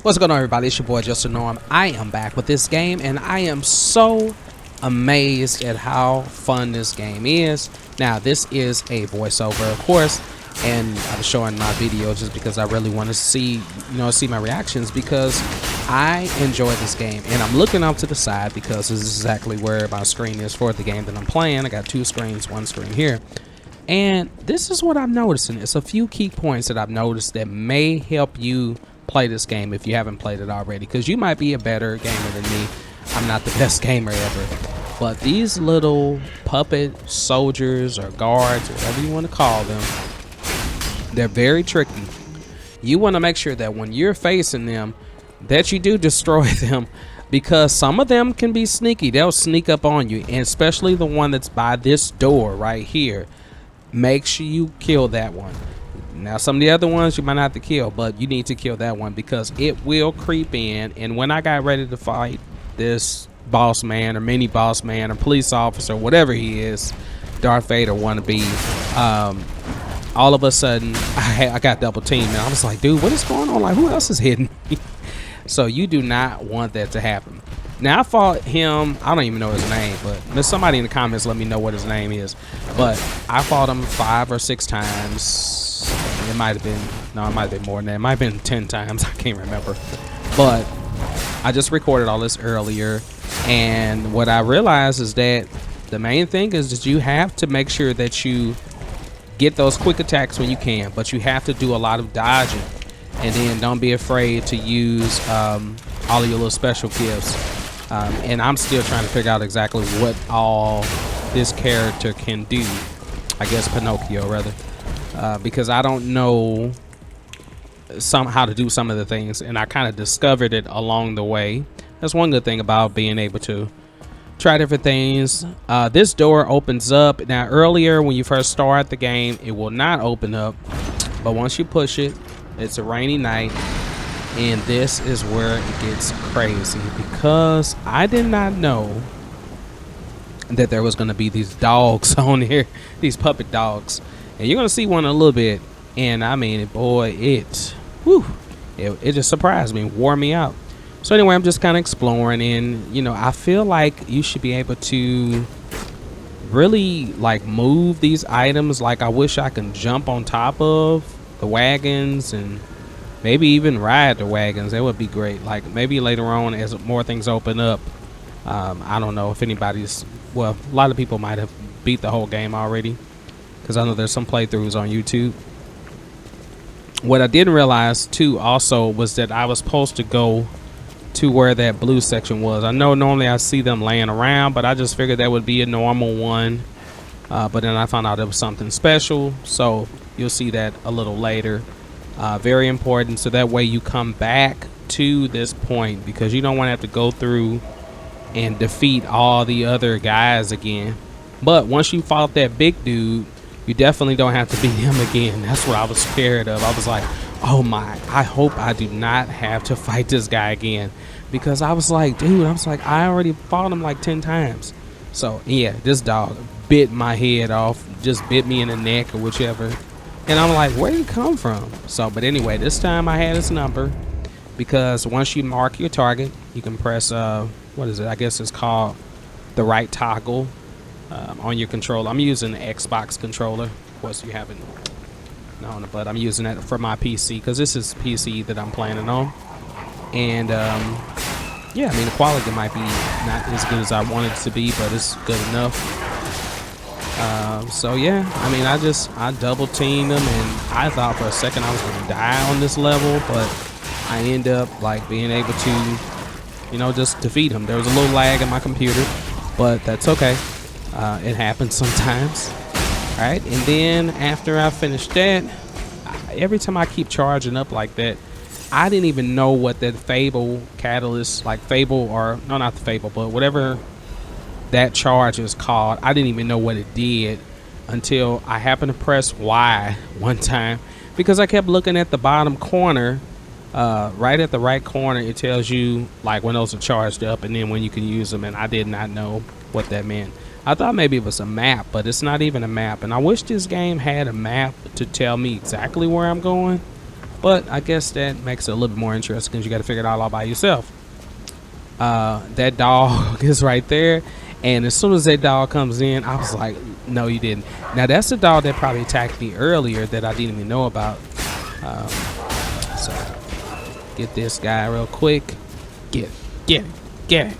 What's going on, everybody? It's your boy Justin Norm. I am back with this game, and I am so amazed at how fun this game is. Now, this is a voiceover, of course, and I'm showing my video just because I really want to see my reactions, because I enjoy this game. And I'm looking up to the side because this is exactly where my screen is for the game that I'm playing. I got two screens, one screen here. And this is what I'm noticing. It's a few key points that I've noticed that may help you play this game if you haven't played it already, because you might be a better gamer than me. I'm not the best gamer ever, but these little puppet soldiers or guards, whatever you want to call them, they're very tricky. You want to make sure that when you're facing them that you do destroy them, because some of them can be sneaky. They'll sneak up on you, and especially the one that's by this door right here. Make sure you kill that one. Now, some of the other ones you might not have to kill, but you need to kill that one because it will creep in. And when I got ready to fight this boss man or mini boss man or police officer, whatever he is, Darth Vader wannabe, all of a sudden I got double teamed, and I was like, dude, what is going on? Like, who else is hitting me? So you do not want that to happen. Now, I fought him, I don't even know his name, but there's somebody in the comments let me know what his name is. But I fought him 5 or 6 times. It might have been, no, it might have been more than that. It might have been 10 times. I can't remember. But I just recorded all this earlier, and what I realized is that the main thing is that you have to make sure that you get those quick attacks when you can, but you have to do a lot of dodging. And then don't be afraid to use all of your little special gifts. And I'm still trying to figure out exactly what all this character can do. I guess Pinocchio, rather. Because I don't know how to do some of the things, and I kind of discovered it along the way. That's one good thing about being able to try different things. This door opens up. Now, earlier when you first start the game, it will not open up, but once you push it, it's a rainy night, and this is where it gets crazy, because I did not know that there was going to be these dogs on here, these puppet dogs. And you're gonna see one in a little bit, and I mean, boy, it just surprised me, wore me out. So anyway, I'm just kind of exploring, and I feel like you should be able to really like move these items. Like, I wish I could jump on top of the wagons and maybe even ride the wagons. That would be great. Like, maybe later on as more things open up. I don't know if anybody's, well, a lot of people might have beat the whole game already, because I know there's some playthroughs on YouTube. What I didn't realize too also was that I was supposed to go to where that blue section was. I know normally I see them laying around, but I just figured that would be a normal one. But then I found out it was something special, so you'll see that a little later. Very important, so that way you come back to this point, because you don't want to have to go through and defeat all the other guys again. But once you fought that big dude, you definitely don't have to beat him again. That's what I was scared of. I was like, oh my, I hope I do not have to fight this guy again, because I was like, dude, I already fought him like 10 times. So yeah, this dog bit my head off, just bit me in the neck or whichever, and I'm like, where did he come from? So, but anyway, this time I had his number, because once you mark your target, you can press what is it, I guess it's called the right toggle on your controller. I'm using the Xbox controller. Of course, you haven't known it, but I'm using that for my PC, because this is PC that I'm playing on. And yeah, I mean, the quality might be not as good as I want it to be, but it's good enough. So yeah, I mean, I double teamed them, and I thought for a second I was gonna die on this level, but I end up like being able to just defeat him. There was a little lag in my computer, but that's okay. It happens sometimes. All right, and then after I finished that, every time I keep charging up like that, I didn't even know what that Fable catalyst, like Fable, or no, not the Fable, but whatever that charge is called, I didn't even know what it did until I happened to press Y one time, because I kept looking at the bottom corner. Right at the right corner, it tells you like when those are charged up, and then when you can use them, and I did not know what that meant. I thought maybe it was a map, but it's not even a map, and I wish this game had a map to tell me exactly where I'm going. But I guess that makes it a little bit more interesting because you got to figure it all out by yourself. That dog is right there, and as soon as that dog comes in, I was like, no, you didn't. Now that's the dog that probably attacked me earlier that I didn't even know about. So get this guy real quick. Get it. Yeah.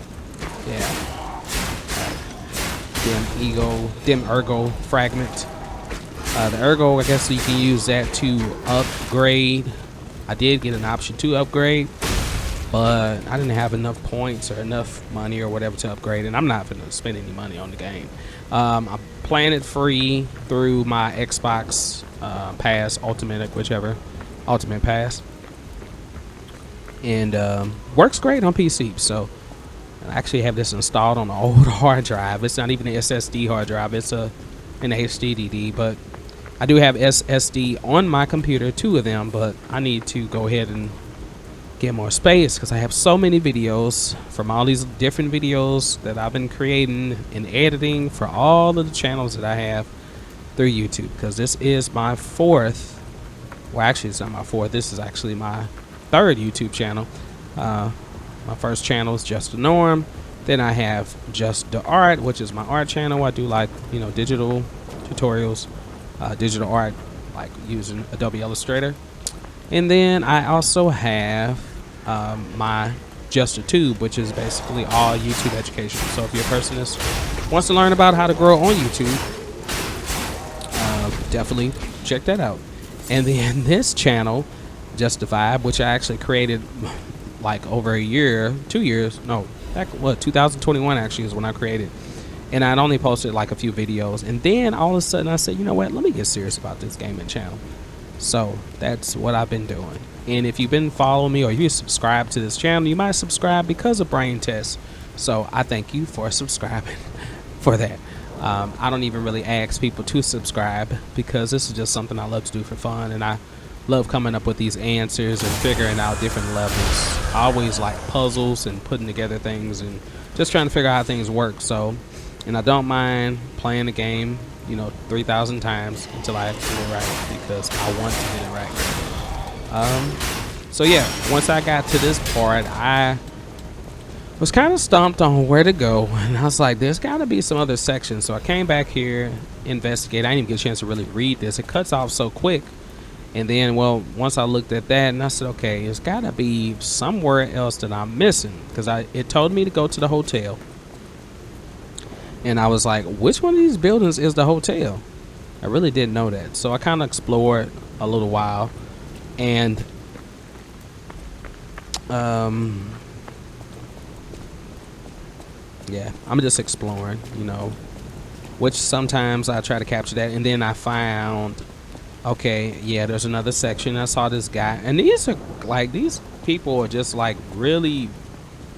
Dim ergo fragment. The ergo, I guess you can use that to upgrade. I did get an option to upgrade, but I didn't have enough points or enough money or whatever to upgrade, and I'm not going to spend any money on the game. I'm playing it free through my Xbox Pass, Ultimate Pass, and works great on PC. So I actually have this installed on an old hard drive. It's not even an SSD hard drive. It's an HDD, but I do have SSD on my computer, 2 of them, but I need to go ahead and get more space because I have so many videos from all these different videos that I've been creating and editing for all of the channels that I have through YouTube, because this is my 4th, well actually it's not my 4th, this is actually my 3rd YouTube channel. My first channel is Just the Norm. Then I have Just the Art, which is my art channel. I do like, you know, digital tutorials, digital art, like using Adobe Illustrator. And then I also have my Just a Tube, which is basically all YouTube education. So if you're a person that wants to learn about how to grow on YouTube, definitely check that out. And then this channel, Just the Vibe, which I actually created like over a year, 2 years, no, back 2021 actually is when I created, and I'd only posted like a few videos, and then all of a sudden I said, you know what, let me get serious about this gaming channel. So that's what I've been doing. And if you've been following me or you subscribe to this channel, you might subscribe because of Brain Test. So I thank you for subscribing for that. I don't even really ask people to subscribe because this is just something I love to do for fun, and I love coming up with these answers and figuring out different levels. I always like puzzles and putting together things and just trying to figure out how things work. So, and I don't mind playing the game, you know, 3,000 times until I get it right, because I want to get it right. So yeah, once I got to this part, I was kind of stumped on where to go, and I was like, there's got to be some other sections. So I came back here, investigate. I didn't even get a chance to really read this. It cuts off so quick. And then, well, once I looked at that, and I said, okay, it's got to be somewhere else that I'm missing, because it told me to go to the hotel. And I was like, which one of these buildings is the hotel? I really didn't know that. So I kind of explored a little while, and yeah, I'm just exploring, you know, which sometimes I try to capture that, and then I found, okay, yeah, there's another section. I saw this guy, and these are like, these people are just like really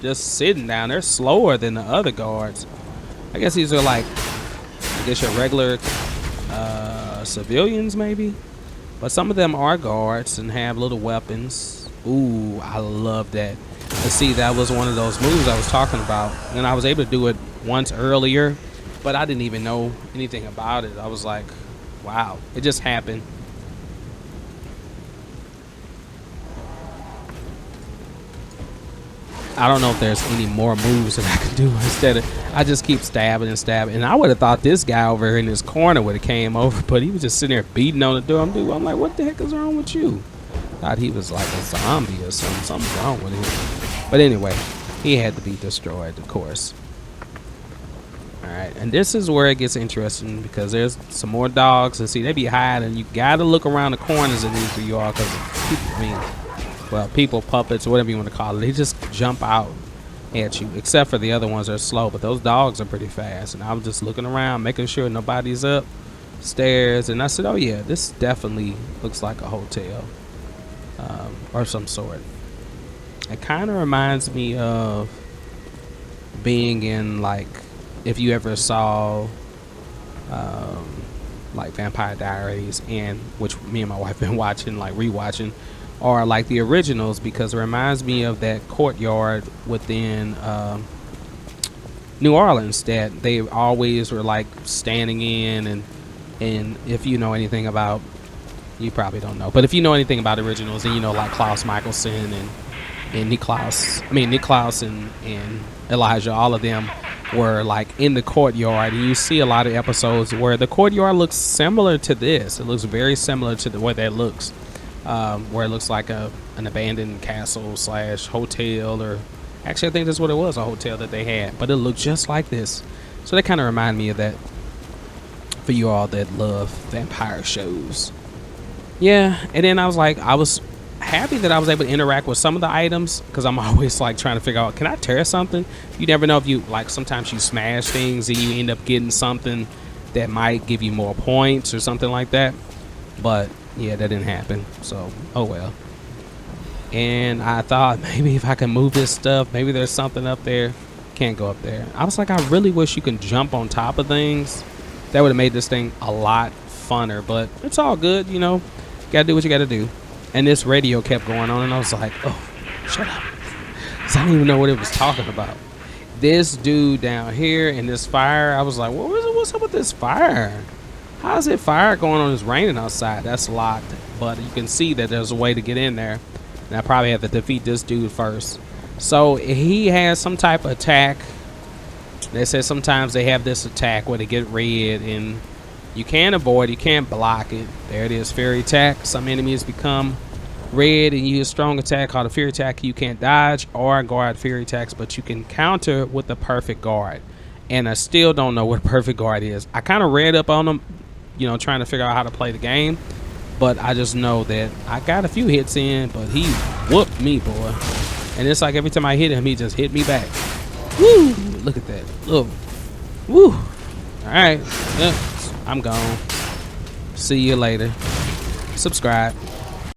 just sitting down. They're slower than the other guards. I guess these are like, I guess your regular civilians maybe, but some of them are guards and have little weapons. Ooh, I love that. And see, that was one of those moves I was talking about, and I was able to do it once earlier, but I didn't even know anything about it. I was like, wow, it just happened. I don't know if there's any more moves that I can do instead of, I just keep stabbing and stabbing. And I would have thought this guy over here in this corner would have came over, but he was just sitting there beating on the door. I'm like, what the heck is wrong with you? Thought he was like a zombie or something. Something's wrong with him. But anyway, he had to be destroyed, of course. Alright, and this is where it gets interesting, because there's some more dogs, and see, they be hiding. You gotta look around the corners of these where you are, because people, I mean, well, people, puppets, whatever you want to call it, they just jump out at you, except for the other ones that are slow, but those dogs are pretty fast. And I was just looking around, making sure nobody's upstairs, and I said, oh yeah, this definitely looks like a hotel, or some sort. It kind of reminds me of being in, like, if you ever saw like Vampire Diaries, and which me and my wife been watching, like rewatching, or like the originals, because it reminds me of that courtyard within New Orleans that they always were like standing in, and if you know anything about You probably don't know. But if you know anything about originals, then you know like Klaus Michelson and Niklaus and Elijah, all of them were like in the courtyard, and you see a lot of episodes where the courtyard looks similar to this. It looks very similar to the way that looks, where it looks like an abandoned castle slash hotel, or actually I think that's what it was, a hotel that they had, but it looked just like this. So they kind of remind me of that for you all that love vampire shows. Yeah, and then I was happy that I was able to interact with some of the items, because I'm always like trying to figure out, can I tear something? You never know if you like, sometimes you smash things and you end up getting something that might give you more points or something like that. But yeah, that didn't happen, so oh well. And I thought maybe if I can move this stuff, maybe there's something up there. Can't go up there. I was like, I really wish you can jump on top of things. That would have made this thing a lot funner, but it's all good, you know. Gotta do what you gotta do. And this radio kept going on, and I was like, oh, shut up. 'Cause I didn't even know what it was talking about. This dude down here in this fire, I was like, what's up with this fire? How is it fire going on? It's raining outside. That's locked. But you can see that there's a way to get in there. And I probably have to defeat this dude first. So he has some type of attack. They said sometimes they have this attack where they get red, and you can avoid, you can't block it. There it is, fairy attack. Some enemies become red and use strong attack called a fairy attack. You can't dodge or guard fairy attacks, but you can counter with the perfect guard. And I still don't know what a perfect guard is. I kind of read up on them, you know, trying to figure out how to play the game. But I just know that I got a few hits in, but he whooped me, boy. And it's like every time I hit him, he just hit me back. Woo! Look at that. Look. Woo! All right. Yep. I'm gone. See you later. Subscribe.